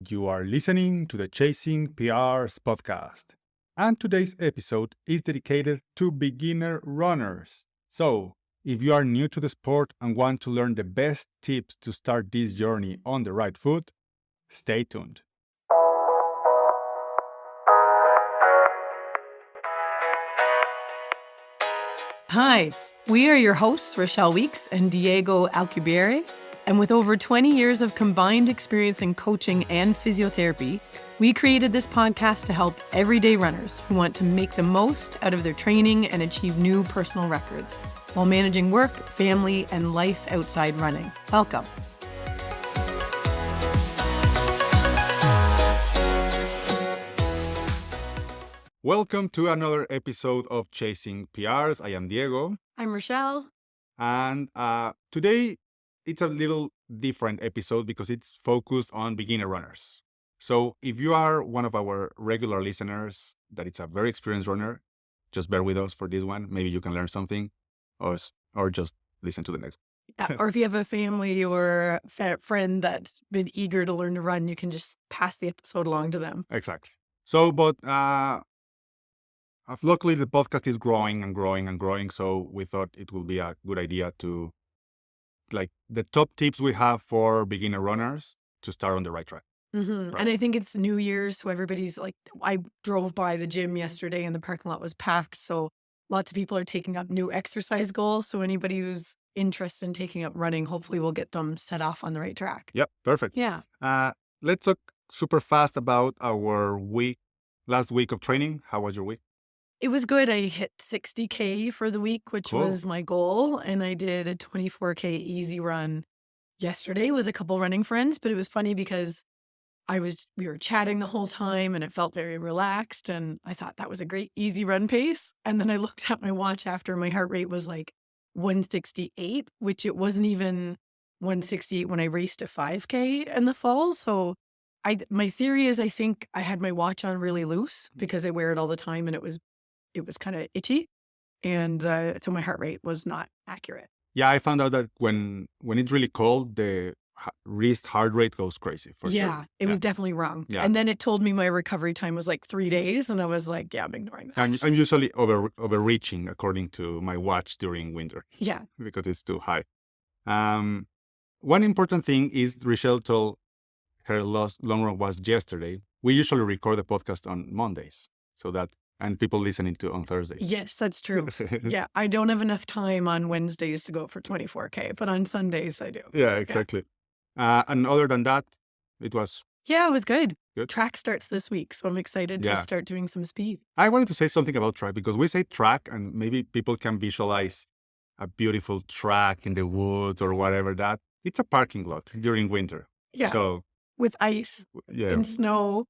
You are listening to the Chasing PRs podcast, and today's episode is dedicated to beginner runners. So, if you are new to the sport and want to learn the best tips to start this journey on the right foot, stay tuned. Hi, we are your hosts, Rochelle Weeks and Diego Alcubierre. And with over 20 years of combined experience in coaching and physiotherapy, we created this podcast to help everyday runners who want to make the most out of their training and achieve new personal records while managing work, family, and life outside running. Welcome. Welcome to another episode of Chasing PRs. I am Diego. I'm Rochelle. And today it's a little different episode because it's focused on beginner runners. So if you are one of our regular listeners that it's a very experienced runner, just bear with us for this one. Maybe you can learn something or just listen to the next. Or if you have a family or friend that's been eager to learn to run, you can just pass the episode along to them. Exactly. So, but luckily the podcast is growing and growing and growing. So we thought it would be a good idea to like the top tips we have for beginner runners to start on the right track. Mm-hmm. Right. And I think it's New Year's, so everybody's like, I drove by the gym yesterday and the parking lot was packed. So lots of people are taking up new exercise goals. So anybody who's interested in taking up running, hopefully we'll get them set off on the right track. Yep, perfect. Yeah. Let's talk super fast about our last week of training. How was your week? It was good. I hit 60K for the week, which was my goal. And I did a 24K easy run yesterday with a couple running friends. But it was funny because we were chatting the whole time and it felt very relaxed. And I thought that was a great easy run pace. And then I looked at my watch after my heart rate was like 168, which it wasn't even 168 when I raced a 5K in the fall. So my theory is I think I had my watch on really loose because I wear it all the time and it was kind of itchy. And so my heart rate was not accurate. Yeah, I found out that when it's really cold, the wrist heart rate goes crazy for sure. Yeah, it was definitely wrong. Yeah. And then it told me my recovery time was like 3 days. And I was like, yeah, I'm ignoring that. I'm usually overreaching according to my watch during winter. Yeah. Because it's too high. One important thing is Rochelle told her last long run was yesterday. We usually record the podcast on Mondays and people listening to on Thursdays. Yes, that's true. Yeah, I don't have enough time on Wednesdays to go for 24K, but on Sundays I do. Yeah, exactly. Yeah. And other than that, it was... Yeah, it was good. Track starts this week, so I'm excited to start doing some speed. I wanted to say something about track because we say track and maybe people can visualize a beautiful track in the woods or whatever that. It's a parking lot during winter. Yeah, so, with ice and snow.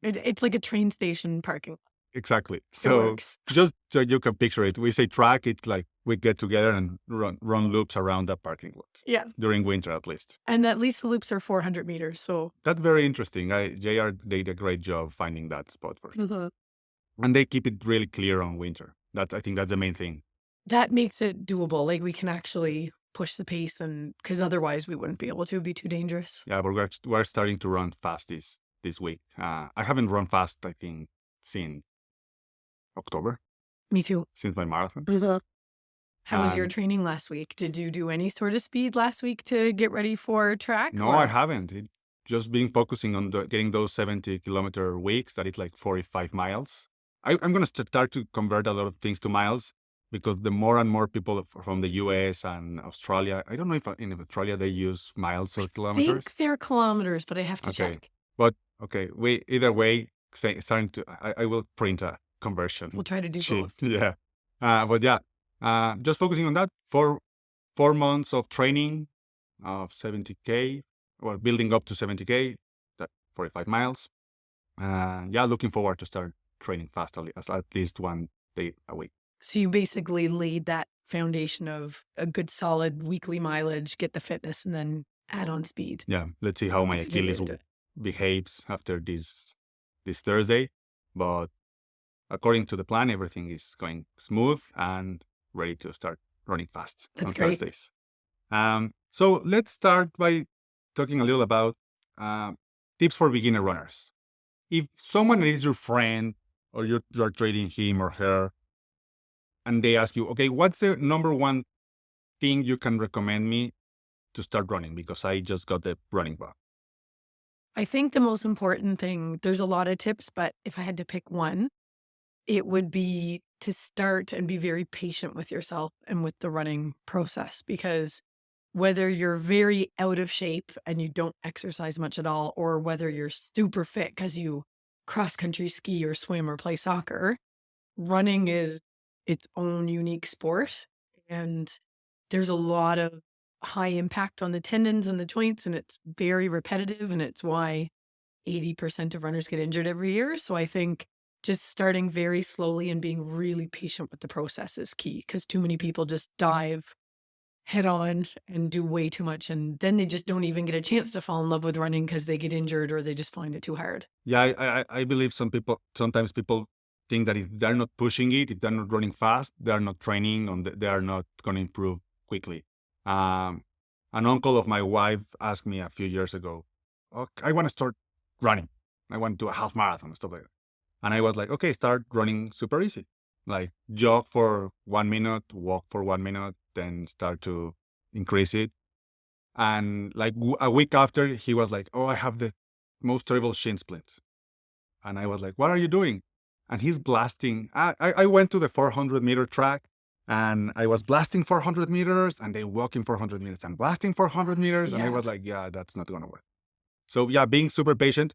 It's like a train station parking lot. Exactly. So just so you can picture it, we say track, it's like we get together and run loops around that parking lot. Yeah. During winter, at least. And at least the loops are 400 meters. So that's very interesting. JR did a great job finding that spot for us. Mm-hmm. And they keep it really clear on winter. I think that's the main thing. That makes it doable. Like we can actually push the pace because otherwise we wouldn't be able to. It'd be too dangerous. Yeah, but we're starting to run fast this week. I haven't run fast, I think, since October. Me too. Since my marathon. Mm-hmm. How was your training last week? Did you do any sort of speed last week to get ready for track? No, I haven't. Just been focusing on getting those 70-kilometer weeks that it's like 45 miles. I'm going to start to convert a lot of things to miles because the more and more people from the US and Australia, I don't know if in Australia they use miles or kilometers. I think they're kilometers, but I have to check. But either way, I will print a conversion. We'll try to do both. Yeah. Just focusing on that for 4 months of training of 70K or building up to 70K, that 45 miles. Looking forward to start training fast, at least 1 day a week. So you basically laid that foundation of a good solid weekly mileage, get the fitness, and then add on speed. Yeah. Let's see how my Achilles behaves after this Thursday. But according to the plan, everything is going smooth and ready to start running fast on Thursdays. So let's start by talking a little about tips for beginner runners. If someone is your friend or you're trading him or her, and they ask you, okay, what's the number one thing you can recommend me to start running because I just got the running bug? I think the most important thing, there's a lot of tips, but if I had to pick one, it would be to start and be very patient with yourself and with the running process, because whether you're very out of shape and you don't exercise much at all, or whether you're super fit because you cross country ski or swim or play soccer, running is its own unique sport. And there's a lot of high impact on the tendons and the joints, and it's very repetitive. And it's why 80% of runners get injured every year. So I think just starting very slowly and being really patient with the process is key, because too many people just dive head on and do way too much. And then they just don't even get a chance to fall in love with running because they get injured or they just find it too hard. Yeah, I believe sometimes people think that if they're not pushing it, if they're not running fast, they're not training, they are not going to improve quickly. Um, an uncle of my wife asked me a few years ago, oh, I want to start running. I want to do a half marathon and stuff like that. And I was like, okay, start running super easy. Like jog for 1 minute, walk for 1 minute, then start to increase it. And like a week after, he was like, oh, I have the most terrible shin splints. And I was like, what are you doing? And he's blasting. I went to the 400-meter track and I was blasting 400 meters and then walking 400 meters and blasting 400 meters. And I was like, yeah, that's not going to work. So yeah, being super patient.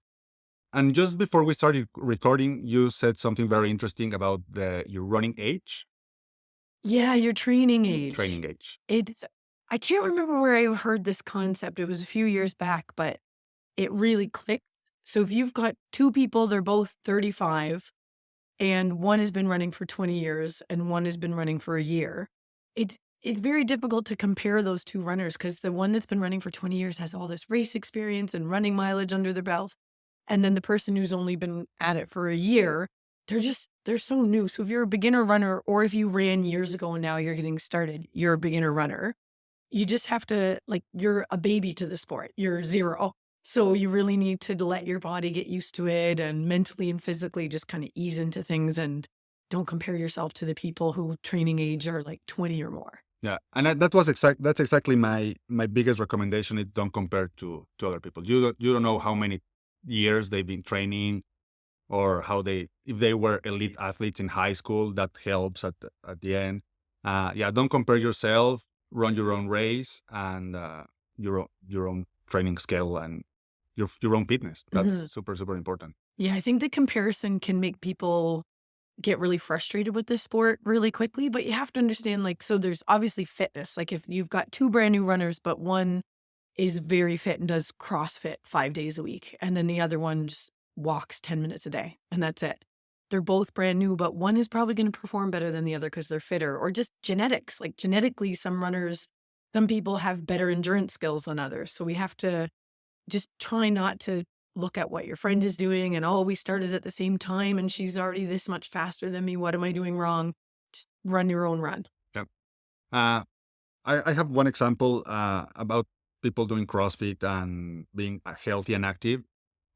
And just before we started recording, you said something very interesting about your running age. Yeah, your training age. Training age. I can't remember where I heard this concept. It was a few years back, but it really clicked. So if you've got two people, they're both 35, and one has been running for 20 years and one has been running for a year, it's very difficult to compare those two runners, because the one that's been running for 20 years has all this race experience and running mileage under their belt. And then the person who's only been at it for a year, they're so new. So if you're a beginner runner, or if you ran years ago and now you're getting started, you're a beginner runner. You just have to, like, you're a baby to the sport. You're zero. So you really need to let your body get used to it, and mentally and physically just kind of ease into things, and don't compare yourself to the people who training age are like 20 or more. Yeah, and that's exactly my biggest recommendation. Is don't compare to other people. You don't know how many years they've been training, or if they were elite athletes in high school. That helps at the end. Yeah, don't compare yourself. Run your own race and your own training scale and your own fitness. That's super, super important. Yeah, I think the comparison can make people get really frustrated with this sport really quickly, but you have to understand, like, so there's obviously fitness. Like if you've got two brand new runners, but one is very fit and does CrossFit 5 days a week, and then the other one just walks 10 minutes a day, and that's it. They're both brand new, but one is probably going to perform better than the other because they're fitter, or just genetics. Like genetically, some people have better endurance skills than others. So we have to just try not to look at what your friend is doing and, oh, we started at the same time and she's already this much faster than me. What am I doing wrong? Just run your own run. Yeah. I have one example about people doing CrossFit and being healthy and active.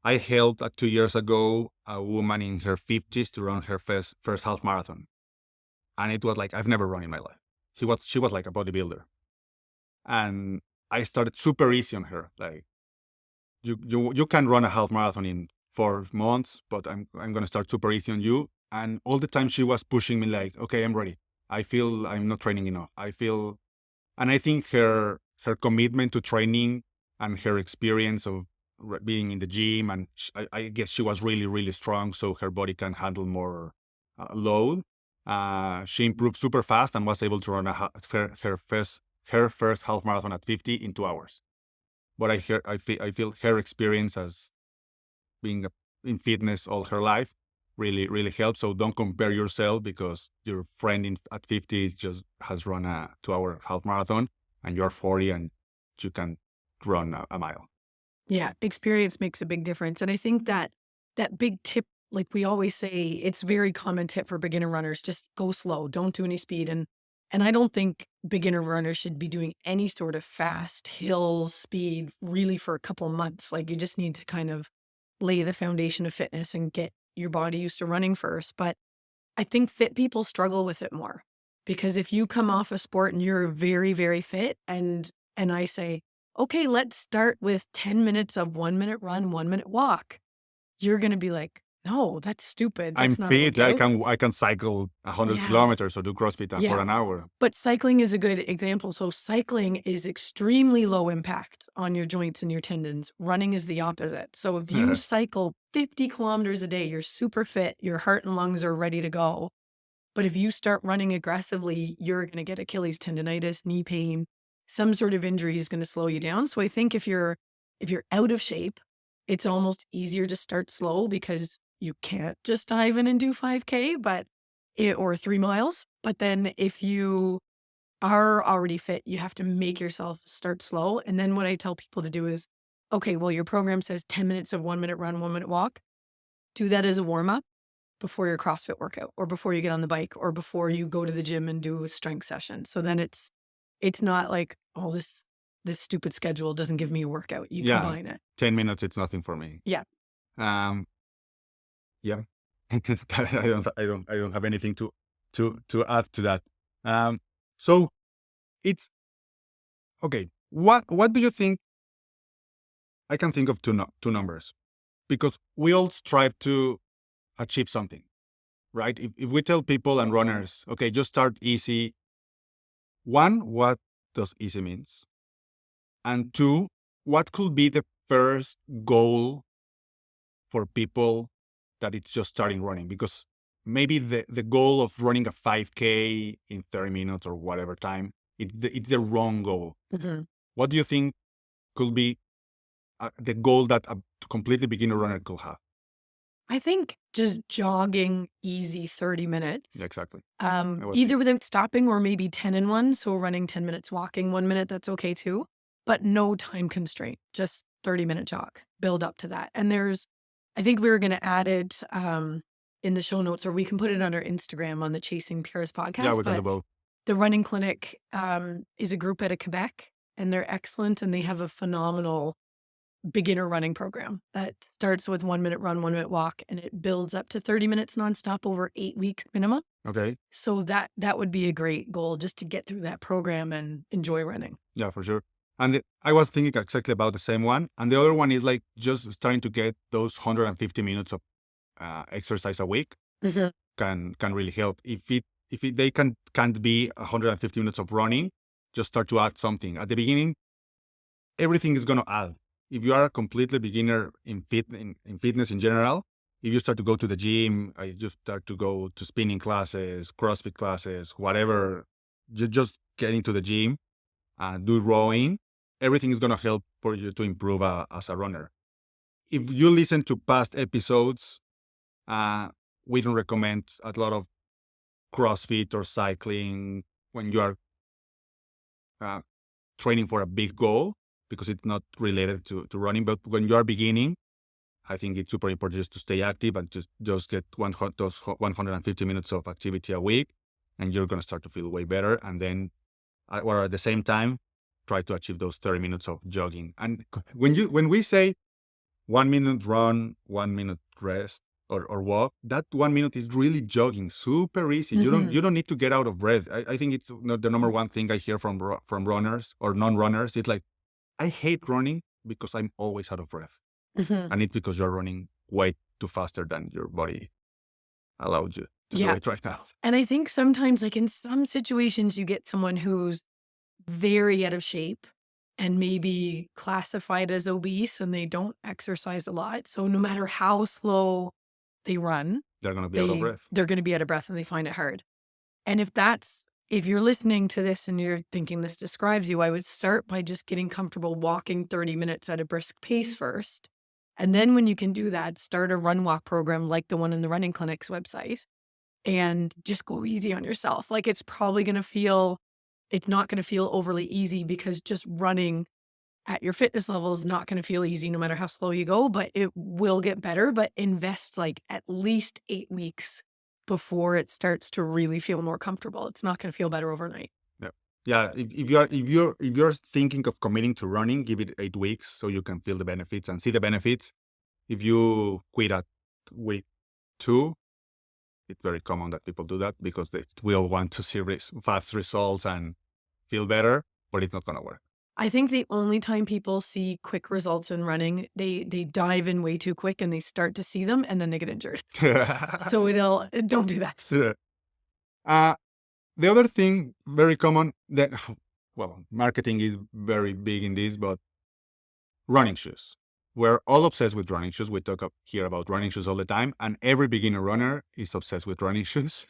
I helped 2 years ago a woman in her 50s to run her first half marathon. And it was like, I've never run in my life. She was like a bodybuilder. And I started super easy on her. Like, you can run a half marathon in 4 months, but I'm going to start super easy on you. And all the time she was pushing me like, okay, I'm ready. I feel I'm not training enough. And I think her commitment to training and her experience of being in the gym, and I guess she was really, really strong, so her body can handle more load. She improved super fast and was able to run her first half marathon at 50 in 2 hours. But I feel her experience as being in fitness all her life really, really helps. So don't compare yourself because your friend at 50 has run a 2-hour half marathon and you're 40 and you can run a mile. Yeah, experience makes a big difference. And I think that big tip, like we always say, it's very common tip for beginner runners, just go slow, don't do any speed. And I don't think beginner runners should be doing any sort of fast hill speed really for a couple of months. Like you just need to kind of lay the foundation of fitness and get your body used to running first. But I think fit people struggle with it more, because if you come off a sport and you're very, very fit and I say, okay, let's start with 10 minutes of 1 minute run, 1 minute walk, you're going to be like, no, that's stupid. I'm That's not a fit. I workout. can cycle 100 Yeah. kilometers or do CrossFit for Yeah. an hour. But cycling is a good example. So cycling is extremely low impact on your joints and your tendons. Running is the opposite. So if you cycle 50 kilometers a day, you're super fit, your heart and lungs are ready to go. But if you start running aggressively, you're going to get Achilles tendonitis, knee pain, some sort of injury is going to slow you down. So I think if you're out of shape, it's almost easier to start slow, because you can't just dive in and do 5K, or 3 miles. But then if you are already fit, you have to make yourself start slow. And then what I tell people to do is, okay, well, your program says 10 minutes of 1 minute run, 1 minute walk. Do that as a warm up before your CrossFit workout, or before you get on the bike, or before you go to the gym and do a strength session. So then it's not like, oh, this stupid schedule doesn't give me a workout. You combine it. 10 minutes, it's nothing for me. Yeah. Yeah. I don't have anything to add to that. So it's okay. What do you think? I can think of two numbers, because we all strive to achieve something, right? If we tell people and runners, okay, just start easy. One, what does easy means? And two, what could be the first goal for people that it's just starting running? Because maybe the goal of running a 5K in 30 minutes or whatever time, it's the wrong goal. Mm-hmm. What do you think could be the goal that a completely beginner runner could have? I think just jogging easy 30 minutes. Yeah, exactly. Either without stopping, or maybe 10 in one. So running 10 minutes, walking 1 minute, that's okay too. But no time constraint, just 30-minute jog, build up to that. And I think we were going to add it in the show notes, or we can put it on our Instagram on the Chasing Purist podcast. Yeah, we've done both. The Running Clinic is a group out of Quebec, and they're excellent, and they have a phenomenal beginner running program that starts with 1 minute run, 1 minute walk, and it builds up to 30 minutes nonstop over 8 weeks minimum. Okay. So that would be a great goal, just to get through that program and enjoy running. Yeah, for sure. And I was thinking exactly about the same one. And the other one is like just starting to get those 150 minutes of exercise a week. Mm-hmm. Can really help. If they can't be 150 minutes of running, just start to add something at the beginning. Everything is going to add. If you are a completely beginner in fitness in general, if you start to go to the gym, you start to go to spinning classes, CrossFit classes, whatever, just get into the gym and do rowing, everything is going to help for you to improve as a runner. If you listen to past episodes, we don't recommend a lot of CrossFit or cycling when you are training for a big goal, because it's not related to running. But when you are beginning, I think it's super important just to stay active and just get those 150 minutes of activity a week, and you're going to start to feel way better. And then, or at the same time, try to achieve those 30 minutes of jogging. And when we say 1 minute run, 1 minute rest or walk, that 1 minute is really jogging, super easy. Mm-hmm. You don't need to get out of breath. I think it's the number one thing I hear from runners or non-runners. It's like, I hate running because I'm always out of breath. Mm-hmm. And it's because you're running way too faster than your body allowed you to do it right now. And I think sometimes, like in some situations, you get someone who's very out of shape and maybe classified as obese, and they don't exercise a lot. So no matter how slow they run, they're going to be out of breath. They're going to be out of breath, and they find it hard. And if you're listening to this and you're thinking this describes you, I would start by just getting comfortable walking 30 minutes at a brisk pace first. And then when you can do that, start a run walk program like the one in the Running Clinic's website, and just go easy on yourself. Like it's not going to feel overly easy, because just running at your fitness level is not going to feel easy no matter how slow you go, but it will get better. But invest like at least 8 weeks before it starts to really feel more comfortable. It's not going to feel better overnight. Yeah. If you're thinking of committing to running, give it 8 weeks so you can feel the benefits and see the benefits. If you quit at week 2, it's very common that people do that because they will want to see fast results and feel better, but it's not going to work. I think the only time people see quick results in running, they dive in way too quick and they start to see them and then they get injured. So don't do that. The other thing very common that, well, marketing is very big in this, but running shoes. We're all obsessed with running shoes. We talk here about running shoes all the time, and every beginner runner is obsessed with running shoes.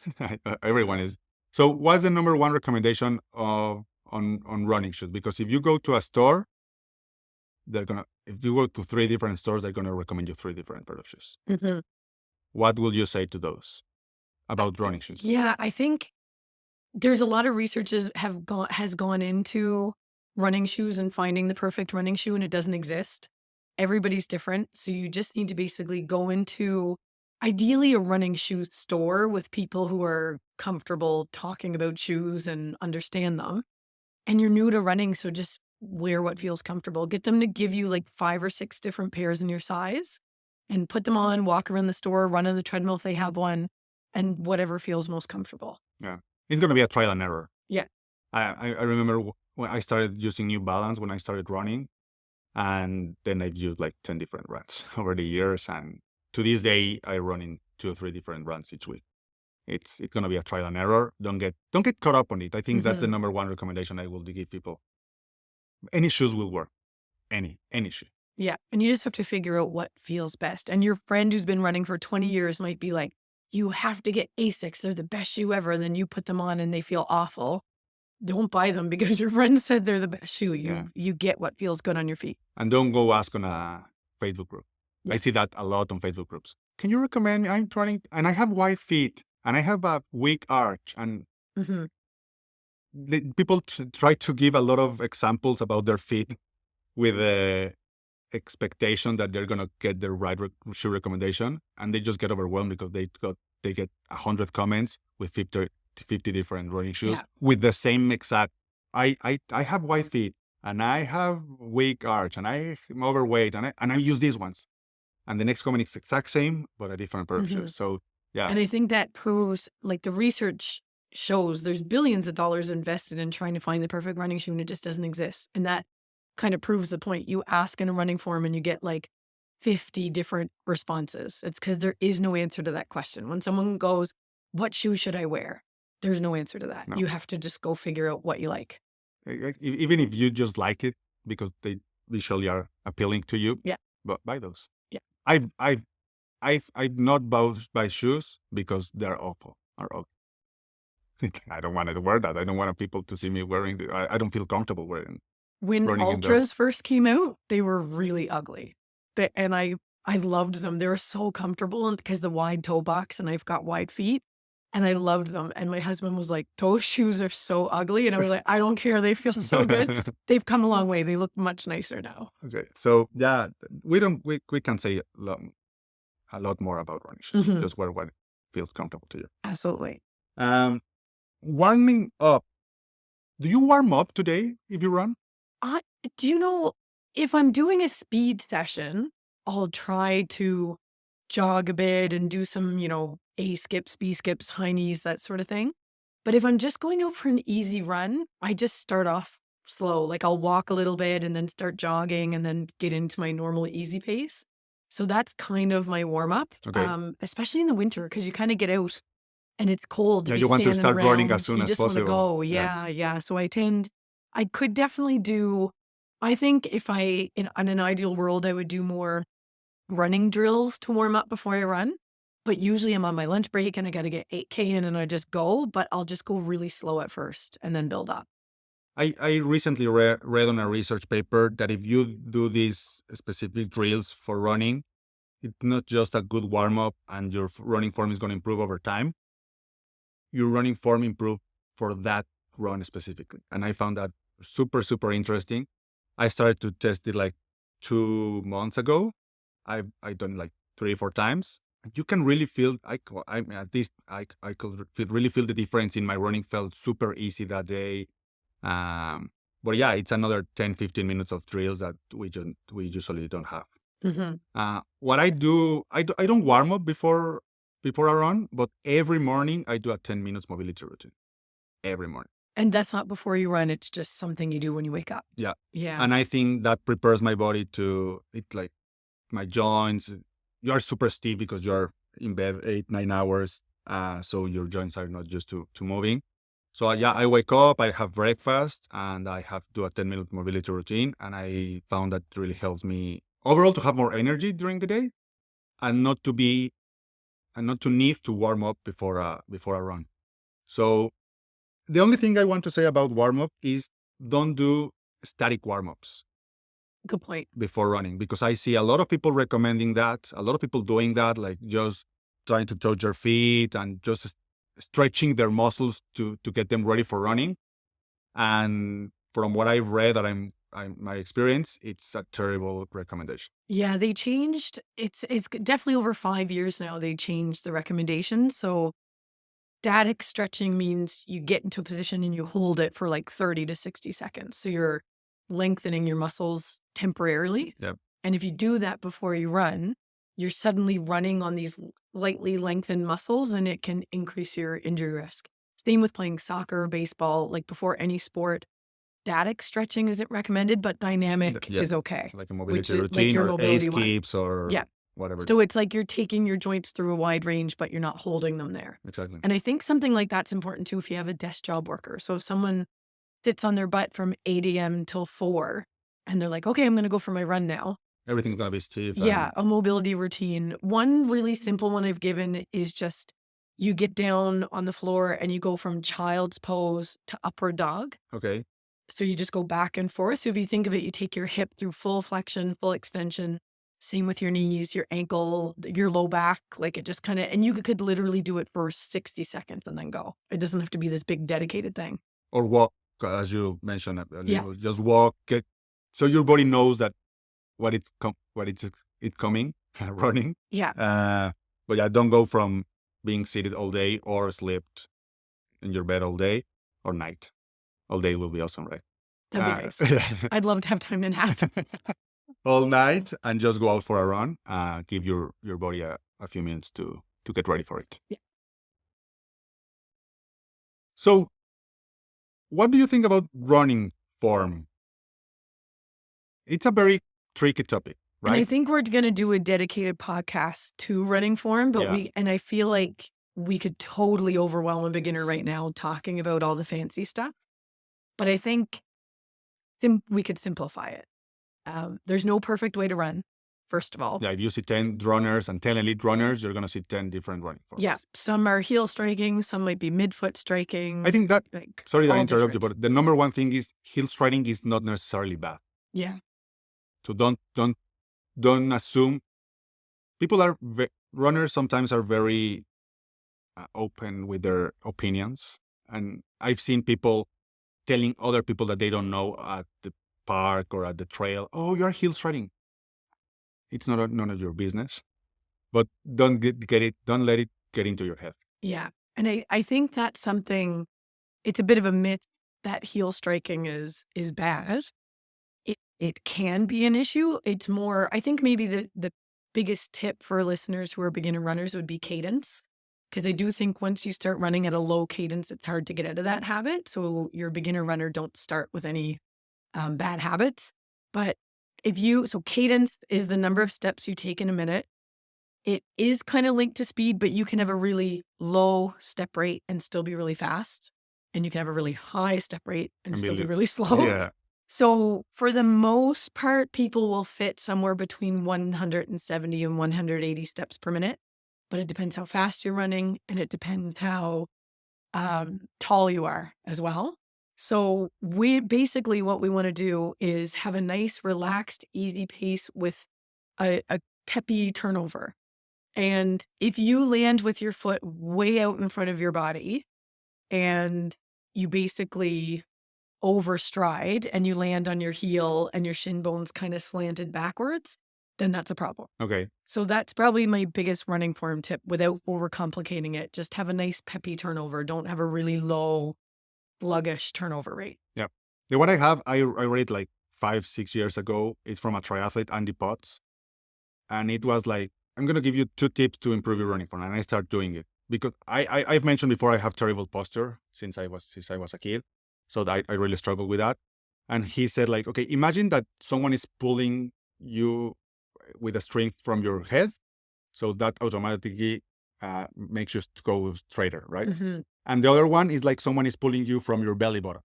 Everyone is. So what's the number one recommendation on running shoes? Because if you go to a store, if you go to 3 different stores, they're gonna recommend you 3 different pair of shoes. Mm-hmm. What will you say to those about running shoes? Yeah, I think there's a lot of researches has gone into running shoes and finding the perfect running shoe, and it doesn't exist. Everybody's different. So you just need to basically go into ideally a running shoe store with people who are comfortable talking about shoes and understand them. And you're new to running, so just wear what feels comfortable. Get them to give you like 5 or 6 different pairs in your size and put them on, walk around the store, run on the treadmill if they have one, and whatever feels most comfortable. Yeah. It's going to be a trial and error. Yeah. I remember when I started using New Balance when I started running, and then I've used like 10 different runs over the years. And to this day, I run in 2 or 3 different runs each week. It's going to be a trial and error. Don't get caught up on it. I think that's the number one recommendation I will give people. Any shoes will work. Any shoe. Yeah. And you just have to figure out what feels best. And your friend who's been running for 20 years might be like, you have to get Asics. They're the best shoe ever. Then you put them on and they feel awful. Don't buy them because your friend said they're the best shoe. You get what feels good on your feet. And don't go ask on a Facebook group. Yeah. I see that a lot on Facebook groups. Can you recommend me? I'm running and I have wide feet and I have a weak arch. And people try to give a lot of examples about their feet with the expectation that they're going to get the right shoe recommendation. And they just get overwhelmed because they get 100 comments with 50 different running shoes with the same exact, I have wide feet and I have weak arch and I'm overweight and I use these ones. And the next comment is exact same, but a different pair of shoes. So yeah. And I think that proves, like, the research shows there's billions of dollars invested in trying to find the perfect running shoe and it just doesn't exist. And that kind of proves the point. You ask in a running forum and you get like 50 different responses. It's because there is no answer to that question. When someone goes, what shoe should I wear? There's no answer to that. No. You have to just go figure out what you like. Even if you just like it because they visually are appealing to you, but buy those. Yeah. I've not buy shoes because they're awful. I don't want to wear that. I don't want people to see me wearing it. I don't feel comfortable wearing. When Ultras first came out, they were really ugly. And I loved them. They were so comfortable because the wide toe box and I've got wide feet. And I loved them. And my husband was like, those shoes are so ugly. And I was like, I don't care. They feel so good. They've come a long way. They look much nicer now. Okay. So yeah, we can say a lot more about running shoes. Just wear what feels comfortable to you. Absolutely. Warming up. Do you warm up today if you run? Do you know, if I'm doing a speed session, I'll try to jog a bit and do some, A skips, B skips, high knees, that sort of thing. But if I'm just going out for an easy run, I just start off slow. Like I'll walk a little bit and then start jogging and then get into my normal easy pace. So that's kind of my warm up, especially in the winter because you kind of get out and it's cold. Yeah, you want to start running as soon as possible. You just want to go. Yeah. So I could definitely do, I think if in an ideal world, I would do more running drills to warm up before I run. But usually I'm on my lunch break and I got to get 8K in and I just go, but I'll just go really slow at first and then build up. I recently read on a research paper that if you do these specific drills for running, it's not just a good warm-up and your running form is going to improve over time. Your running form improve for that run specifically. And I found that super, super interesting. I started to test it like 2 months ago. I've done like 3 or 4 times. You can really feel, I could really feel the difference in my running. Felt super easy that day. But yeah, it's another 10, 15 minutes of drills that we usually don't have. Mhm. What I do, I don't warm up before I run, but every morning I do a 10 minutes mobility routine every morning. And that's not before you run, it's just something you do when you wake up. Yeah. Yeah. And I think that prepares my body to it, like my joints. You are super stiff because you're in bed 8, 9 hours. So your joints are not used to moving. So yeah, I wake up, I have breakfast, and I have to do a 10-minute mobility routine. And I found that really helps me overall to have more energy during the day and not to need to warm up before I run. So the only thing I want to say about warm up is don't do static warm ups Good point. before running, because I see a lot of people recommending that, a lot of people doing that, like just trying to touch their feet and just stretching their muscles to get them ready for running. And from what I've read and my experience, it's a terrible recommendation. Yeah, they changed it's definitely over 5 years now, they changed the recommendation. So static stretching means you get into a position and you hold it for like 30 to 60 seconds. So you're lengthening your muscles temporarily. Yep. And if you do that before you run, you're suddenly running on these lightly lengthened muscles and it can increase your injury risk. Same with playing soccer, baseball, like before any sport. Static stretching isn't recommended, but dynamic Yeah, is okay, like a which mobility is like routine your or mobility ace one. keeps or Yeah. whatever. So it's like you're taking your joints through a wide range, but you're not holding them there. Exactly. And I think something like that's important too if you have a desk job worker. So if someone sits on their butt from 8 a.m. till 4 and they're like, okay, I'm going to go for my run now. Everything's gonna be stiff. Yeah, a mobility routine. One really simple one I've given is just you get down on the floor and you go from child's pose to upward dog. Okay. So you just go back and forth. So if you think of it, you take your hip through full flexion, full extension. Same with your knees, your ankle, your low back. Like it just kind of, and you could literally do it for 60 seconds and then go. It doesn't have to be this big dedicated thing. Or walk, as you mentioned a Yeah. little. Just walk, so your body knows that what it's coming, running. Yeah. But yeah, don't go from being seated all day or slept in your bed all day or night. All day will be awesome, right? That'd be nice. I'd love to have time to nap. All night and just go out for a run. Give your body a few minutes to get ready for it. Yeah. So, what do you think about running form? It's a very tricky topic, And I right? think we're going to do a dedicated podcast to running form, but Yeah. and I feel like we could totally overwhelm a beginner right now talking about all the fancy stuff. But I think we could simplify it. There's no perfect way to run, first of all. Yeah, if you see 10 runners and 10 elite runners, you're going to see 10 different running forms. Yeah, some are heel striking, some might be midfoot striking. I think that, like sorry that I all interrupt you, different. but the number one thing is heel striding is not necessarily bad. Yeah, So don't assume. Runners sometimes are very open with their opinions. And I've seen people telling other people that they don't know at the park or at the trail, oh, you're heel striding. It's none of your business, but don't don't let it get into your head. yeah. And I think that's something, it's a bit of a myth that heel striking is bad. It can be an issue. It's more, I think maybe the biggest tip for listeners who are beginner runners would be cadence. Because I do think once you start running at a low cadence, it's hard to get out of that habit. So you're a beginner runner, don't start with any bad habits. But so cadence is the number of steps you take in a minute. It is kind of linked to speed, but you can have a really low step rate and still be really fast. And you can have a really high step rate and still be really slow. Yeah. So for the most part, people will fit somewhere between 170 and 180 steps per minute, but it depends how fast you're running and it depends how tall you are as well. So what we want to do is have a nice, relaxed, easy pace with a peppy turnover. And if you land with your foot way out in front of your body and you basically overstride and you land on your heel and your shin bones kind of slanted backwards, then that's a problem. Okay. So that's probably my biggest running form tip without overcomplicating it. Just have a nice peppy turnover. Don't have a really low, sluggish turnover rate. Yeah. The one I have, I read like 5-6 years ago. It's from a triathlete, Andy Potts. and it was like, I'm going to give you 2 tips to improve your running form. And I start doing it because I've mentioned before, I have terrible posture since I was a kid. So I really struggle with that. And he said like, okay, imagine that someone is pulling you with a string from your head. So that automatically makes you go straighter, right? Mm-hmm. And the other one is like someone is pulling you from your belly button.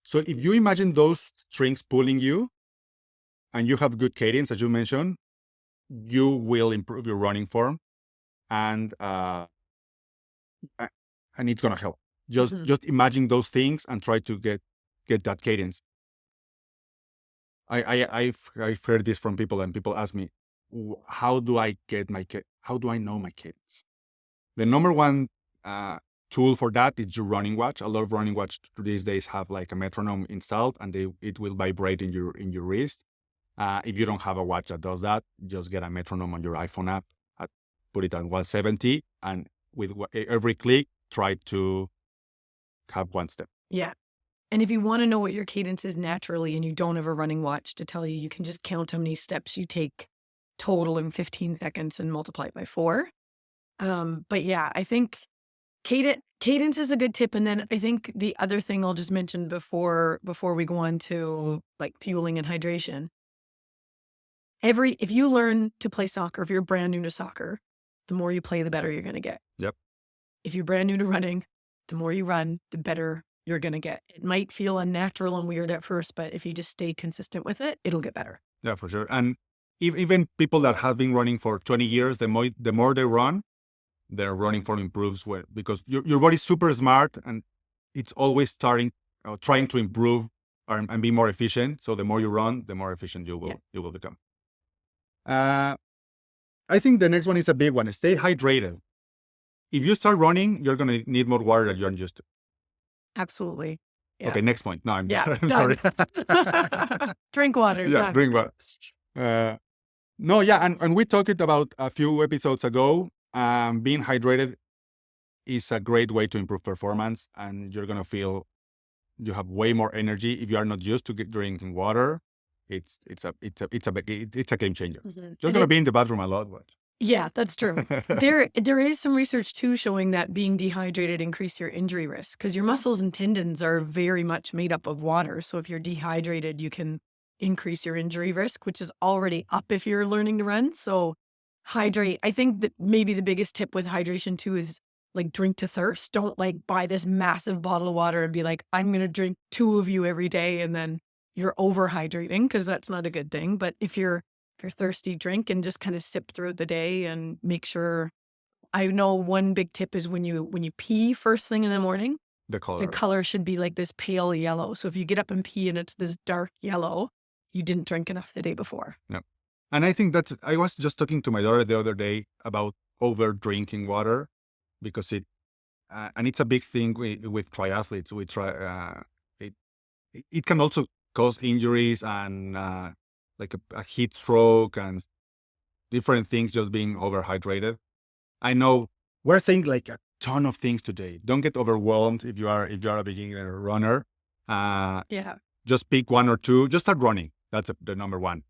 So if you imagine those strings pulling you and you have good cadence, as you mentioned, you will improve your running form, and it's gonna help. Just imagine those things and try to get that cadence. I've heard this from people, and people ask me, how do I know my cadence? The number one tool for that is your running watch. A lot of running watch these days have like a metronome installed, and it will vibrate in your wrist. If you don't have a watch that does that, just get a metronome on your iPhone app, put it on 170, and with every click, try to have one step. Yeah. And if you want to know what your cadence is naturally and you don't have a running watch to tell you, you can just count how many steps you take total in 15 seconds and multiply it by 4. But yeah, I think cadence is a good tip. And then I think the other thing I'll just mention before we go on to like fueling and hydration. If you learn to play soccer, if you're brand new to soccer, the more you play, the better you're going to get. Yep. If you're brand new to running, the more you run, the better you're going to get. It might feel unnatural and weird at first, but if you just stay consistent with it, it'll get better. Yeah, for sure. And even people that have been running for 20 years, the more they run, their running form improves because your body's super smart and it's always trying to improve and be more efficient. So the more you run, the more efficient you will become. I think the next one is a big one. Stay hydrated. If you start running, you're going to need more water than you're used to. Absolutely. Yeah. Okay, next point. No, I'm sorry. Drink water. Yeah, done. drink water. No, yeah, and we talked about a few episodes ago. Being hydrated is a great way to improve performance, and you're gonna feel you have way more energy. If you are not used to drinking water, it's a game changer. Mm-hmm. You're gonna be in the bathroom a lot, but yeah, that's true. There is some research too showing that being dehydrated increase your injury risk because your muscles and tendons are very much made up of water. So if you're dehydrated, you can increase your injury risk, which is already up if you're learning to run. So hydrate. I think that maybe the biggest tip with hydration too is like drink to thirst. Don't like buy this massive bottle of water and be like, I'm going to drink 2 of you every day. And then you're over hydrating because that's not a good thing. But if you're thirsty, drink and just kind of sip throughout the day and make sure. I know one big tip is when you pee first thing in the morning, the color should be like this pale yellow. So if you get up and pee and it's this dark yellow, you didn't drink enough the day before. Yeah. And I think I was just talking to my daughter the other day about over drinking water because and it's a big thing with triathletes. It can also cause injuries and like a heat stroke and different things just being overhydrated. I know we're saying like a ton of things today. Don't get overwhelmed if you are a beginner runner. Just pick 1 or 2. Just start running. That's the number 1.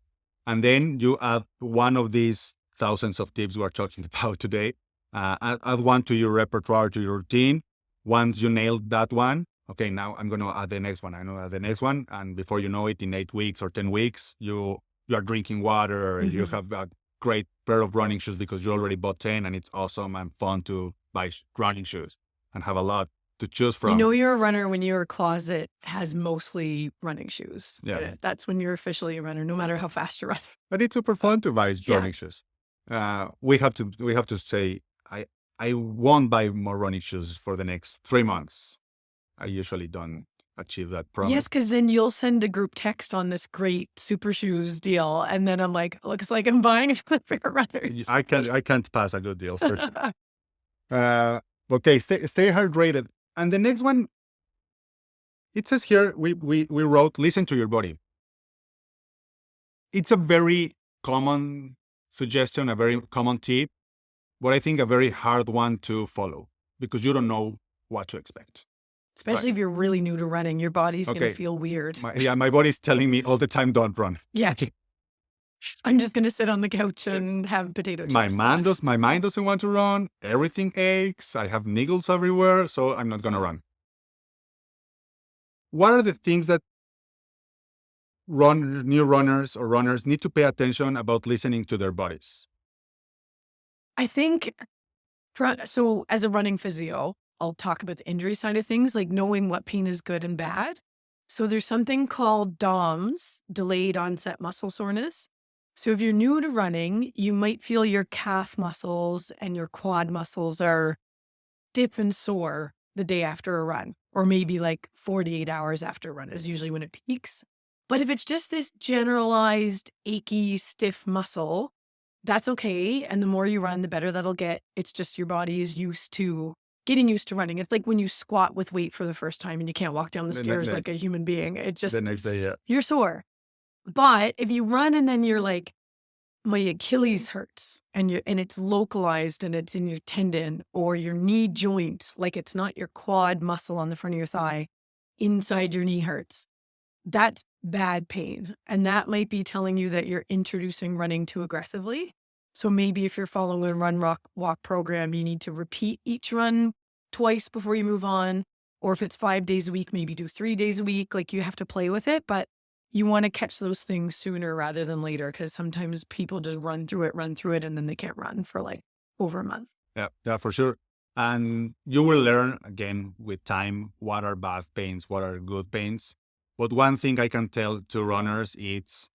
And then you add one of these thousands of tips we're talking about today. Add one to your repertoire, to your routine. Once you nailed that one, okay, now I'm going to add the next one. I'm going to add the next one. And before you know it, in 8 weeks or 10 weeks, you are drinking water. Mm-hmm. You have a great pair of running shoes because you already bought 10 and it's awesome and fun to buy running shoes and have a lot to choose from. You know you're a runner when your closet has mostly running shoes. Yeah. That's when you're officially a runner, no matter how fast you run. But it's super fun to buy running shoes. We have to say, I won't buy more running shoes for the next 3 months. I usually don't achieve that promise. Yes, because then you'll send a group text on this great super shoes deal. And then I'm like, looks like I'm buying a pair of runners. I can't pass a good deal for sure. Okay, stay hydrated. And the next one, it says here, we wrote, listen to your body. It's a very common suggestion, a very common tip, but I think a very hard one to follow because you don't know what to expect. Especially if you're really new to running, your body's going to feel weird. My body's telling me all the time, don't run. Yeah. I'm just going to sit on the couch and have potato My chips. mind doesn't want to run. Everything aches. I have niggles everywhere, so I'm not gonna run. What are the things that new runners or runners need to pay attention about listening to their bodies? I think, so as a running physio, I'll talk about the injury side of things, like knowing what pain is good and bad. So there's something called DOMS, delayed onset muscle soreness. So if you're new to running, you might feel your calf muscles and your quad muscles are stiff and sore the day after a run, or maybe like 48 hours after a run is usually when it peaks. But if it's just this generalized achy, stiff muscle, that's okay. And the more you run, the better that'll get. It's just your body is getting used to running. It's like when you squat with weight for the first time and you can't walk down the stairs like a human being. It The just, next day, yeah. you're sore. But if you run and then you're like, my Achilles hurts and it's localized and it's in your tendon, or your knee joint, like it's not your quad muscle on the front of your thigh, inside your knee hurts. That's bad pain. And that might be telling you that you're introducing running too aggressively. So maybe if you're following a walk program, you need to repeat each run twice before you move on. Or if it's 5 days a week, maybe do 3 days a week. Like, you have to play with it, but you want to catch those things sooner rather than later, because sometimes people just run through it, and then they can't run for like over a month. Yeah, for sure. And you will learn again with time what are bad pains, what are good pains. But one thing I can tell to runners is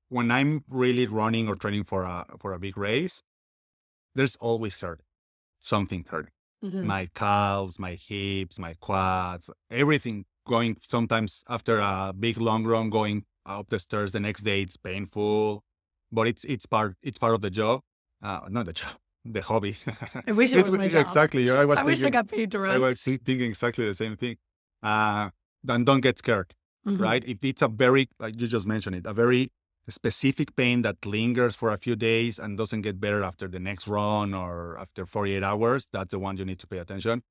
when I'm really running or training for a big race, there's always something hurting. Mm-hmm. My calves, my hips, my quads, everything going. Sometimes after a big long run, going up the stairs the next day, it's painful, but it's part of the job. Not the job, the hobby. I wish it was my job. Exactly. I wish I got paid to run. I was thinking exactly the same thing. Then don't get scared, right? If it's a very, like you just mentioned it, a very specific pain that lingers for a few days and doesn't get better after the next run or after 48 hours, that's the one you need to pay attention.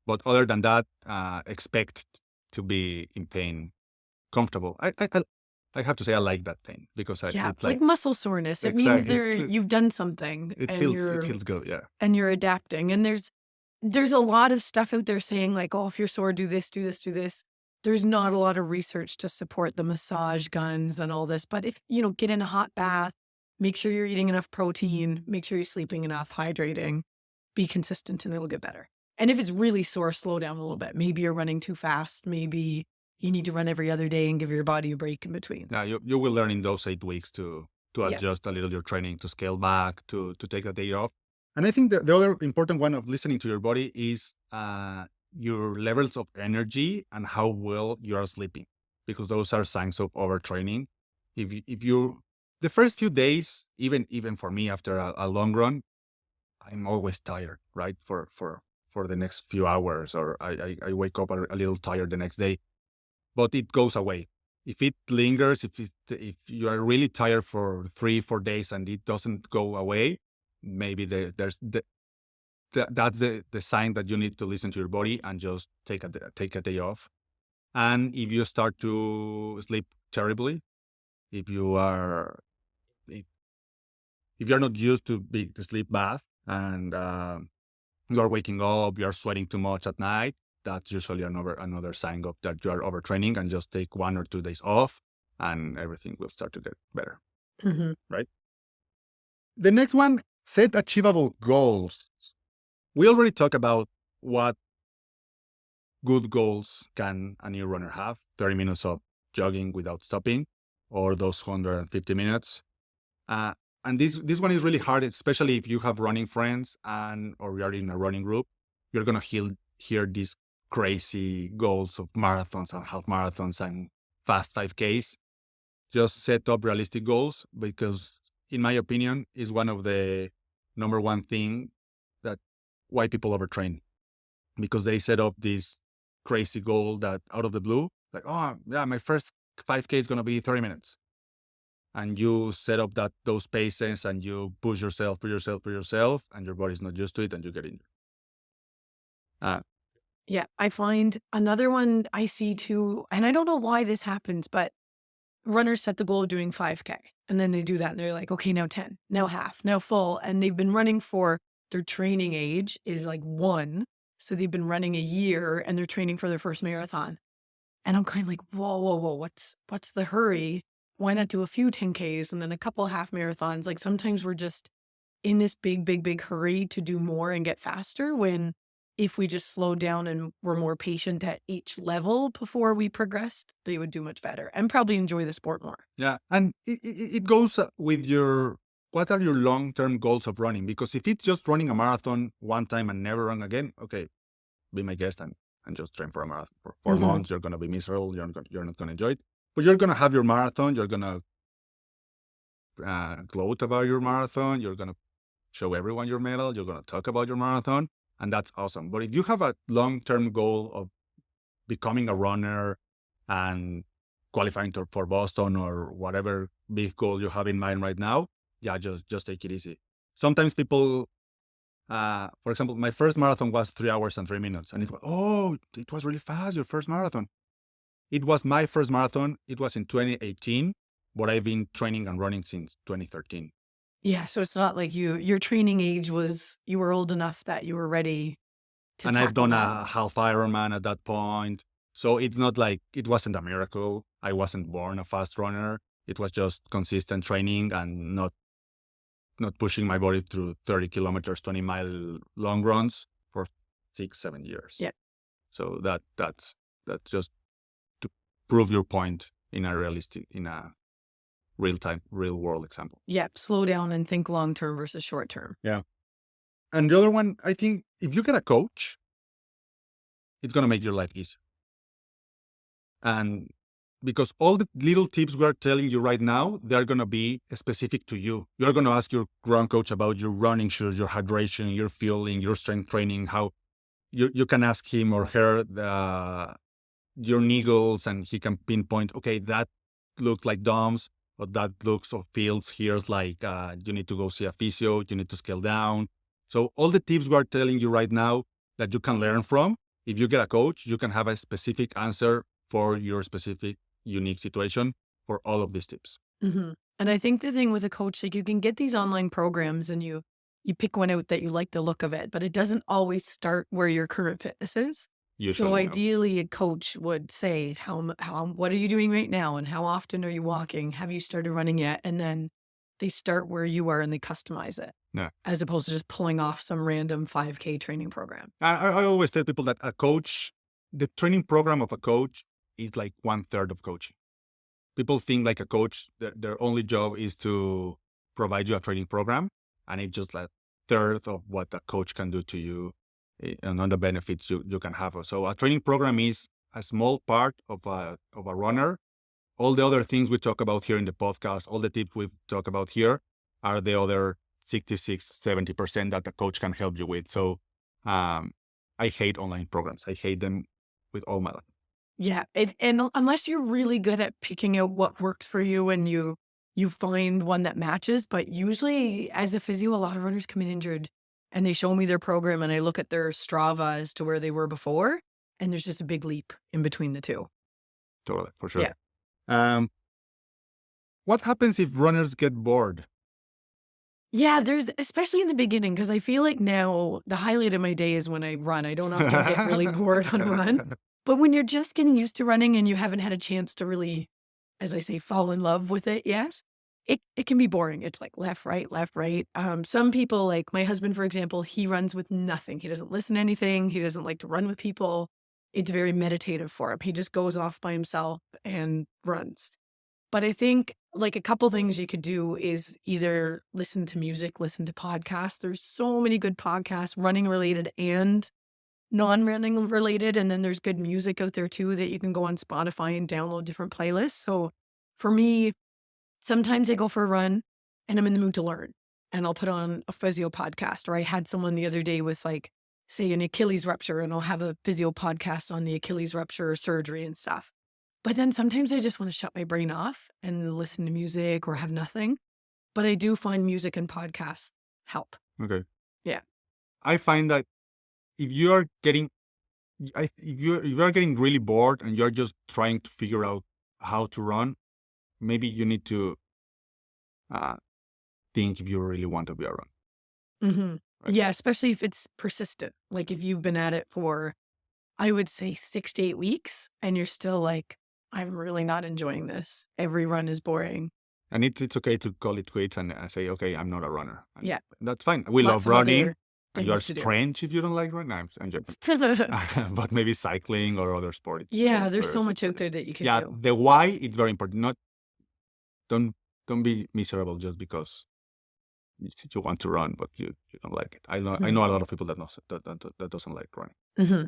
But other than that, expect to be in pain, comfortable. I have to say I like that pain because it's like muscle soreness. It means you've done something. It feels good, yeah. And you're adapting. And there's a lot of stuff out there saying like, oh, if you're sore, do this, do this, do this. There's not a lot of research to support the massage guns and all this. But if, get in a hot bath, make sure you're eating enough protein, make sure you're sleeping enough, hydrating, be consistent, and it'll get better. And if it's really sore, slow down a little bit. Maybe you're running too fast. Maybe you need to run every other day and give your body a break in between. Now you will learn in those 8 weeks to adjust a little your training, to scale back, to take a day off. And I think the other important one of listening to your body is your levels of energy and how well you are sleeping, because those are signs of overtraining. If you the first few days, even for me after a long run, I'm always tired, right? For the next few hours, or I wake up a little tired the next day, but it goes away. If it lingers, if you are really tired for 3-4 days and it doesn't go away, maybe that's the sign that you need to listen to your body and just take a day off. And if you start to sleep terribly, if you're not used to sleep bad and you are waking up, you are sweating too much at night, that's usually another sign of that you are overtraining, and just take 1 or 2 days off and everything will start to get better. Mm-hmm. Right? The next one, set achievable goals. We already talked about what good goals can a new runner have: 30 minutes of jogging without stopping, or those 150 minutes. And this one is really hard, especially if you have running friends or you're in a running group. You're going to hear these crazy goals of marathons and half marathons and fast 5Ks. Just set up realistic goals, because in my opinion, is one of the number one thing that why people overtrain, because they set up this crazy goal that out of the blue, like, oh yeah, my first 5K is going to be 30 minutes. And you set up those paces and you push yourself, and your body's not used to it and you get injured. Yeah, I find another one I see too, and I don't know why this happens, but runners set the goal of doing 5K, and then they do that and they're like, okay, now 10, now half, now full. And they've been running for their training age is like 1. So they've been running a year and they're training for their first marathon. And I'm kind of like, whoa, what's the hurry? Why not do a few 10Ks and then a couple half marathons? Like sometimes we're just in this big hurry to do more and get faster, when if we just slowed down and were more patient at each level before we progressed, they would do much better and probably enjoy the sport more. Yeah. And it goes with what are your long-term goals of running? Because if it's just running a marathon one time and never run again, okay, be my guest and just train for a marathon for 4 months. You're going to be miserable. You're not going to enjoy it. But you're going to have your marathon. You're going to gloat about your marathon. You're going to show everyone your medal. You're going to talk about your marathon. And that's awesome. But if you have a long-term goal of becoming a runner and qualifying for Boston or whatever big goal you have in mind right now, yeah, just take it easy. Sometimes people, for example, my first marathon was 3 hours and 3 minutes. And it was really fast, your first marathon. It was my first marathon. It was in 2018, but I've been training and running since 2013. Yeah, so it's not like your training age was, you were old enough that you were ready to And I've done that. a half Ironman at that point. So it's not like, it wasn't a miracle. I wasn't born a fast runner. It was just consistent training and not pushing my body through 30 kilometers, 20-mile long runs for 6-7 years. Yeah. So that's just to prove your point in a real world example. Yeah, slow down and think long term versus short term. Yeah. And the other one, I think if you get a coach, it's going to make your life easier. And because all the little tips we're telling you right now, they're going to be specific to you. You're going to ask your run coach about your running shoes, your hydration, your fueling, your strength training, how you can ask him or her your knee goals, and he can pinpoint, okay, that looks like DOMs, but that looks or feels here's like you need to go see a physio, you need to scale down. So all the tips we're telling you right now that you can learn from, if you get a coach, you can have a specific answer for your specific unique situation for all of these tips. And I think the thing with a coach, like you can get these online programs and you pick one out that you like the look of it, but it doesn't always start where your current fitness is. Usually, so ideally, a coach would say, what are you doing right now? And how often are you walking? Have you started running yet? And then they start where you are and they customize it. Yeah. As opposed to just pulling off some random 5K training program. I always tell people that the training program of a coach is like 1/3 of coaching. People think like a coach, their only job is to provide you a training program, and it's just like 1/3 of what a coach can do to you and on the benefits you can have. So a training program is a small part of a runner. All the other things we talk about here in the podcast, all the tips we talk about here are the other 66-70% that the coach can help you with. So I hate online programs. I hate them with all my life. Yeah. And unless you're really good at picking out what works for you and you find one that matches, but usually as a physio, a lot of runners come in injured and they show me their program and I look at their Strava as to where they were before. And there's just a big leap in between the two. Totally, for sure. Yeah. What happens if runners get bored? Yeah, there's, especially in the beginning, because I feel like now the highlight of my day is when I run. I don't often get really bored on a run. But when you're just getting used to running and you haven't had a chance to really, as I say, fall in love with it yet, it can be boring. It's like left, right. Some people, like my husband, for example, he runs with nothing. He doesn't listen to anything. He doesn't like to run with people. It's very meditative for him. He just goes off by himself and runs. But I think like a couple things you could do is either listen to music, listen to podcasts. There's so many good podcasts, running related and non-running related. And then there's good music out there too that you can go on Spotify and download different playlists. So for me, sometimes I go for a run and I'm in the mood to learn and I'll put on a physio podcast. Or I had someone the other day with like, say, an Achilles rupture, and I'll have a physio podcast on the Achilles rupture surgery and stuff. But then sometimes I just want to shut my brain off and listen to music or have nothing. But I do find music and podcasts help. Okay. Yeah. I find that if you are getting really bored and you're just trying to figure out how to run, maybe you need to think if you really want to be a runner. Mm-hmm. Right. Yeah, especially if it's persistent. Like if you've been at it for, I would say 6 to 8 weeks and you're still like, I'm really not enjoying this. Every run is boring. And it's okay to call it quits and say, okay, I'm not a runner. And Yeah. that's fine. We Lots love of other running. And you're things to do. strange if you don't like running. I'm joking. But maybe cycling or other sports. Yeah, there's so much out there that you can do. The why is very important. Don't be miserable just because you want to run, but you don't like it. I know a lot of people that doesn't like running,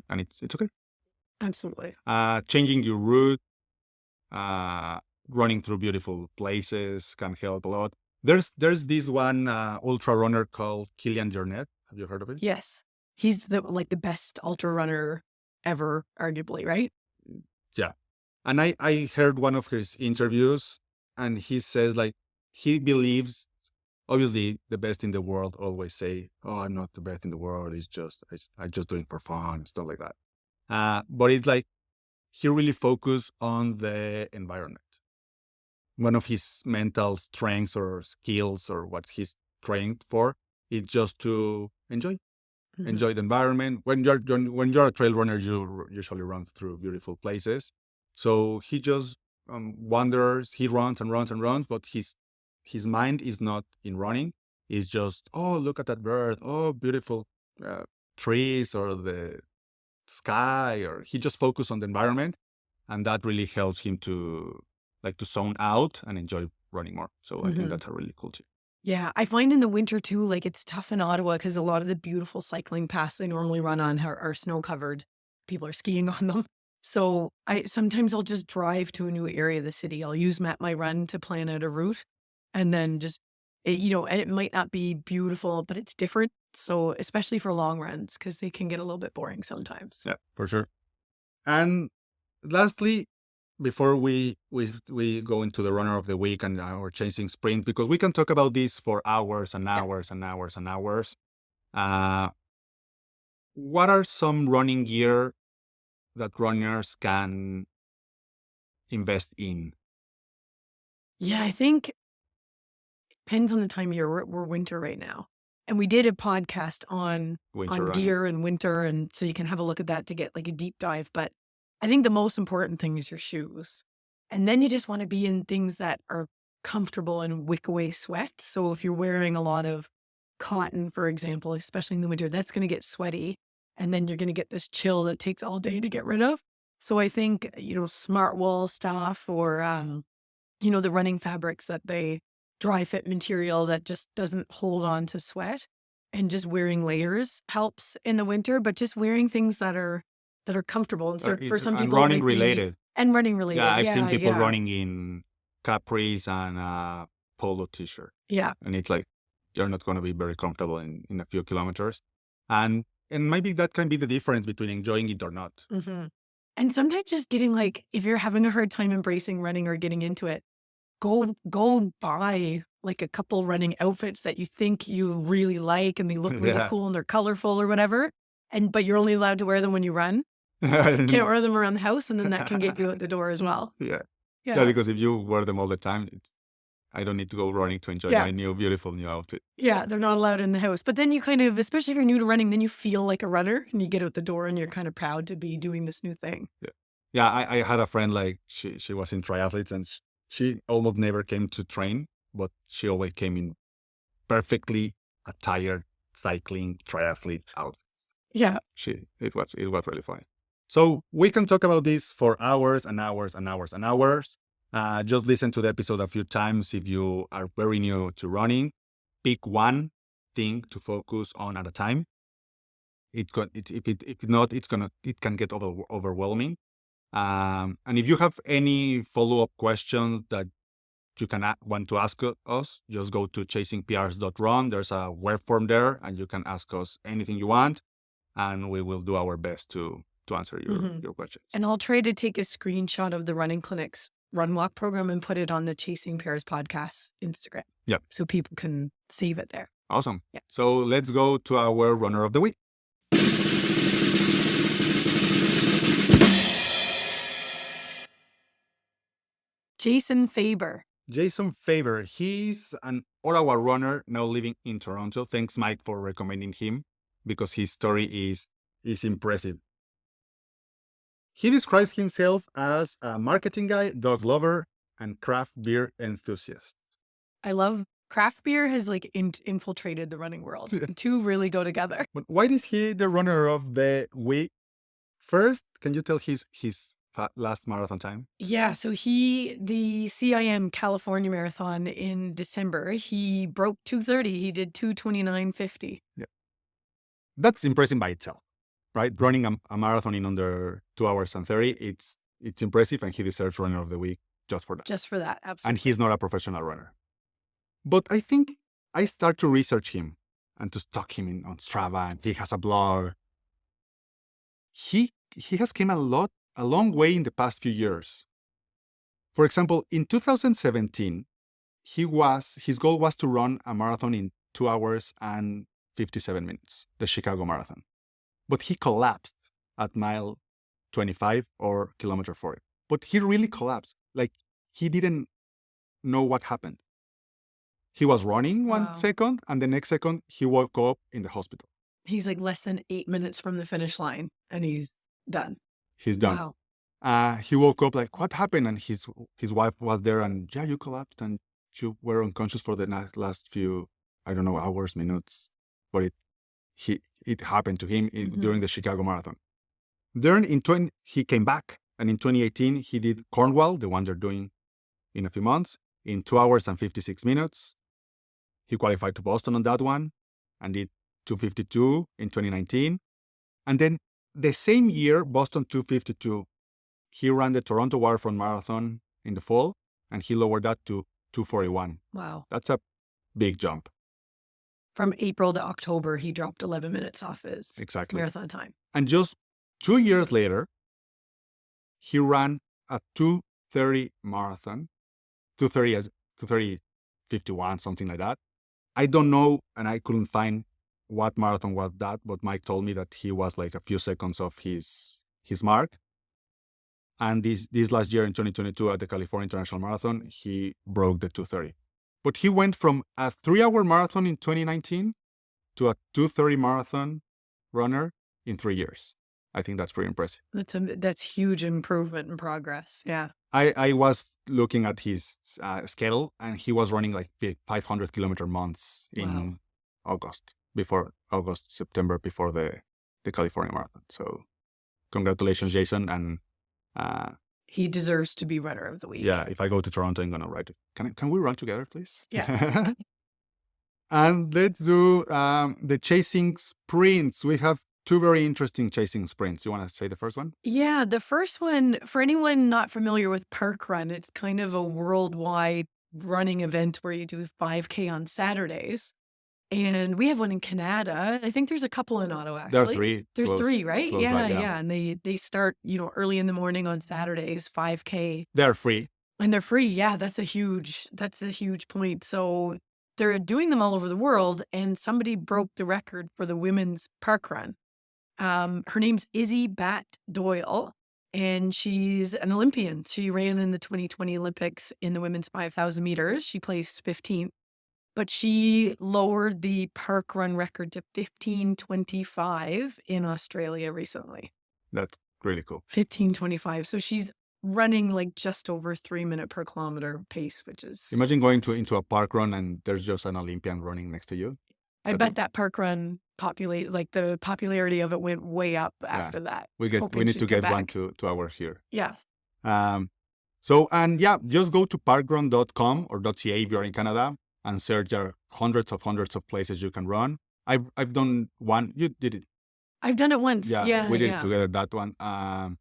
and it's okay. Absolutely. Changing your route, running through beautiful places can help a lot. There's this one ultra runner called Kilian Jornet. Have you heard of it? Yes, he's the best ultra runner ever, arguably, right? Yeah, and I heard one of his interviews, and he says like he believes. Obviously, the best in the world always say, "Oh, I'm not the best in the world. It's just I'm just doing it for fun and stuff like that." But it's like he really focused on the environment. One of his mental strengths or skills or what he's trained for is just to enjoy the environment. When you're a trail runner, you usually run through beautiful places. So he just wanders. He runs and runs and runs, but his mind is not in running. It's just, oh, look at that bird. Oh, beautiful trees or the sky. Or he just focuses on the environment, and that really helps him to zone out and enjoy running more. So I think that's a really cool tip. Yeah, I find in the winter too, like it's tough in Ottawa because a lot of the beautiful cycling paths I normally run on are snow covered. People are skiing on them. So sometimes I'll just drive to a new area of the city. I'll use Map My Run to plan out a route, and then just and it might not be beautiful, but it's different. So especially for long runs, because they can get a little bit boring sometimes. Yeah, for sure. And lastly, before we go into the runner of the week and our chasing sprint, because we can talk about this for hours and hours and hours and hours. What are some running gear that runners can invest in? Yeah, I think it depends on the time of year. We're winter right now. And we did a podcast on gear and winter. And so you can have a look at that to get like a deep dive. But I think the most important thing is your shoes. And then you just want to be in things that are comfortable and wick away sweat. So if you're wearing a lot of cotton, for example, especially in the winter, that's going to get sweaty. And then you're going to get this chill that takes all day to get rid of. So I think, smart wool stuff or, the running fabrics that they dry fit material that just doesn't hold on to sweat, and just wearing layers helps in the winter, but just wearing things that are comfortable. And so for some people, running related. And running related. Yeah, I've seen people running in capris and polo t-shirt. Yeah. And it's like, you're not going to be very comfortable in a few kilometers. And maybe that can be the difference between enjoying it or not. And sometimes just getting if you're having a hard time embracing running or getting into it, go buy like a couple running outfits that you think you really like and they look really cool and they're colorful or whatever. But you're only allowed to wear them when you run. Can't wear them around the house, and then that can get you out the door as well. Yeah, because if you wear them all the time, I don't need to go running to enjoy my beautiful new outfit. Yeah, they're not allowed in the house. But then you kind of, especially if you're new to running, then you feel like a runner and you get out the door and you're kind of proud to be doing this new thing. Yeah. I had a friend she was in triathletes and she almost never came to train, but she always came in perfectly attired cycling triathlete outfits. Yeah. It was really funny. So we can talk about this for hours and hours and hours and hours. Just listen to the episode a few times if you are very new to running. Pick one thing to focus on at a time. If not, it can get overwhelming. And if you have any follow-up questions that you can want to ask us, just go to chasingprs.run. There's a web form there, and you can ask us anything you want, and we will do our best to answer your questions. And I'll try to take a screenshot of the Running Clinic's Run Walk program and put it on the Chasing Pairs podcast Instagram. Yep. So people can save it there. Awesome. Yeah. So let's go to our runner of the week. Jason Faber. Jason Faber. He's an Ottawa runner now living in Toronto. Thanks, Mike, for recommending him because his story is impressive. He describes himself as a marketing guy, dog lover, and craft beer enthusiast. I love craft beer has like infiltrated the running world. The two really go together. But why is he the runner of the week? First, can you tell his last marathon time? Yeah, so the CIM California Marathon in December, he broke 2:30. He did 2:29:50. Yeah. That's impressive by itself, right? Running a marathon in under 2 hours and 30, it's impressive, and he deserves runner of the week just for that. Just for that, absolutely. And he's not a professional runner. But I think I start to research him and to stalk him on Strava, and he has a blog. He has came a long way in the past few years. For example, in 2017, his goal was to run a marathon in 2 hours and 57 minutes, the Chicago Marathon. But he collapsed at mile 25 or kilometer 40. But he really collapsed. Like, he didn't know what happened. He was running one second, and the next second, he woke up in the hospital. He's like less than 8 minutes from the finish line, and he's done. He's done. Wow. He woke up like, what happened? And his wife was there, and you collapsed, and you were unconscious for the last few, I don't know, hours, minutes. But it happened to him during the Chicago Marathon. Then he came back, and in 2018, he did Cornwall, the one they're doing in a few months, in 2 hours and 56 minutes. He qualified to Boston on that one and did 2:52 in 2019. And then the same year, Boston 2:52, he ran the Toronto Waterfront Marathon in the fall, and he lowered that to 2:41. Wow. That's a big jump. From April to October, he dropped 11 minutes off his marathon time. And just 2 years later, he ran a 2:30 marathon, 2:30, 51, something like that. I don't know, and I couldn't find what marathon was that, but Mike told me that he was like a few seconds off his mark. And this last year in 2022 at the California International Marathon, he broke the 2:30. But he went from a 3-hour marathon in 2019 to a 2:30 marathon runner in 3 years. I think that's pretty impressive. That's huge improvement and progress. Yeah. I was looking at his schedule, and he was running like 500 kilometer months in September, before the California Marathon. So congratulations, Jason. And he deserves to be runner of the week. Yeah, if I go to Toronto, I'm going to ride it. Can we run together, please? Yeah. And let's do the chasing sprints. We have 2 very interesting chasing sprints. You want to say the first one? Yeah, the first one, for anyone not familiar with Parkrun, it's kind of a worldwide running event where you do 5K on Saturdays. And we have one in Canada. I think there's a couple in Ottawa, actually. There are 3. There's 3, right? Yeah. And they start, early in the morning on Saturdays, 5K. They're free. And they're free. Yeah, that's a huge point. So they're doing them all over the world, and somebody broke the record for the women's parkrun. Her name's Izzy Bat Doyle, and she's an Olympian. She ran in the 2020 Olympics in the women's 5,000 meters. She placed 15th, but she lowered the parkrun record to 15:25 in Australia recently. That's really cool. 15:25. So she's running like just over 3 minute per kilometer pace, which is... Imagine going into a parkrun and there's just an Olympian running next to you. I bet that parkrun the popularity of it went way up after that. We need to get one to ours here. Yeah. Just go to parkrun.com or .ca if you're in Canada and search. There are hundreds of places you can run. I've done one. You did it. I've done it once. Yeah. We did it together, that one. And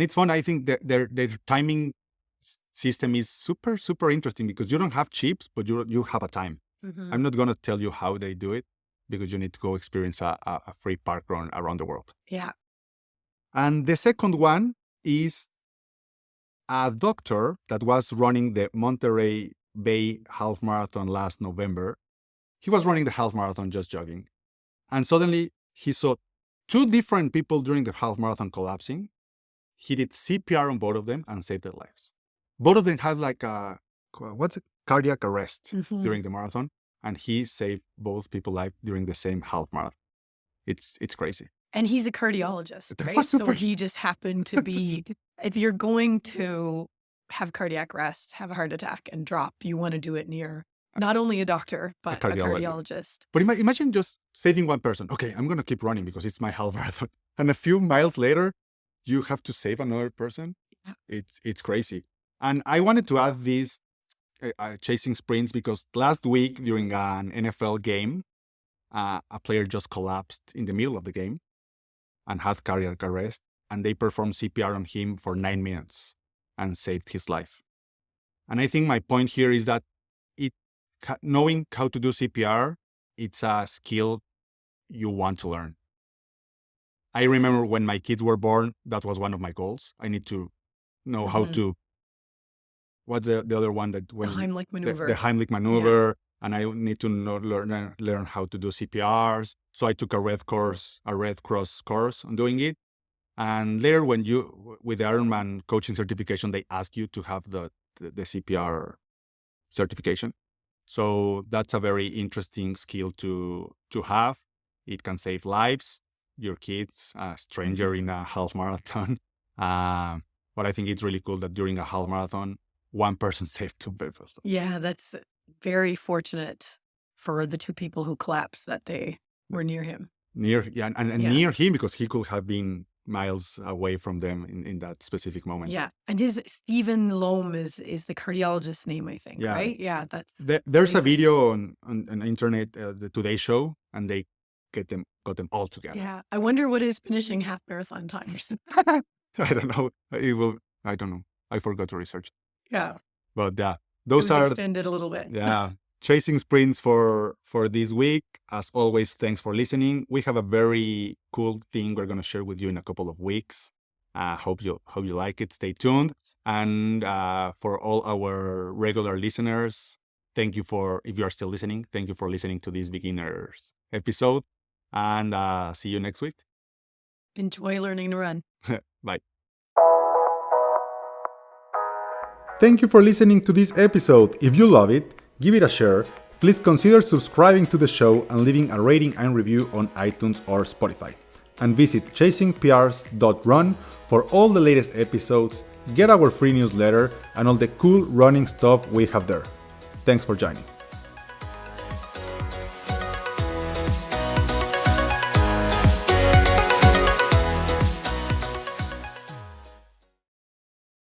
it's fun. I think that their timing system is super, super interesting because you don't have chips, but you have a time. Mm-hmm. I'm not going to tell you how they do it because you need to go experience a free parkrun around the world. Yeah. And the second one is a doctor that was running the Monterey Bay Half Marathon last November. He was running the half marathon just jogging. And suddenly he saw 2 different people during the half marathon collapsing. He did CPR on both of them and saved their lives. both of them had like cardiac arrest Mhm. during the marathon, and he saved both people's life during the same half marathon. It's crazy. And he's a cardiologist, That right? was So super. he just happened to be, if you're going to have cardiac arrest, have a heart attack, and drop, you want to do it near not only a doctor, but a cardiologist. But imagine just saving one person. Okay, I'm going to keep running because it's my half marathon. And a few miles later, you have to save another person. Yeah. It's crazy. And I wanted to add this chasing sprints because last week during an NFL game, a player just collapsed in the middle of the game and had cardiac arrest, and they performed CPR on him for 9 minutes and saved his life. And I think my point here is that knowing how to do CPR, it's a skill you want to learn. I remember when my kids were born, that was one of my goals. I need to know how to, what's the other one that when The Heimlich maneuver. The Heimlich maneuver, and I need to learn how to do CPRs. So I took a Red Cross course on doing it. And later, when with the Ironman coaching certification, they ask you to have the CPR certification. So that's a very interesting skill to have. It can save lives, your kids, a stranger in a half marathon. But I think it's really cool that during a half marathon, one person saved two people. Yeah, that's very fortunate for the two people who collapsed that they were near him. Near him, because he could have been miles away from them in that specific moment. Yeah. And his Stephen Loam is the cardiologist's name, I think, right? Yeah, that's there's a video on internet, the Today Show, and they got them all together. Yeah. I wonder what his finishing half marathon time is. I don't know. I don't know. I forgot to research. Yeah. But those are extended a little bit. Yeah. Chasing sprints for this week. As always, thanks for listening. We have a very cool thing we're going to share with you in a couple of weeks. Hope you like it. Stay tuned. And for all our regular listeners, thank you if you are still listening, thank you for listening to this beginners episode. And see you next week. Enjoy learning to run. Bye. Thank you for listening to this episode. If you love it, give it a share. Please consider subscribing to the show and leaving a rating and review on iTunes or Spotify. And visit chasingprs.run for all the latest episodes, get our free newsletter, and all the cool running stuff we have there. Thanks for joining.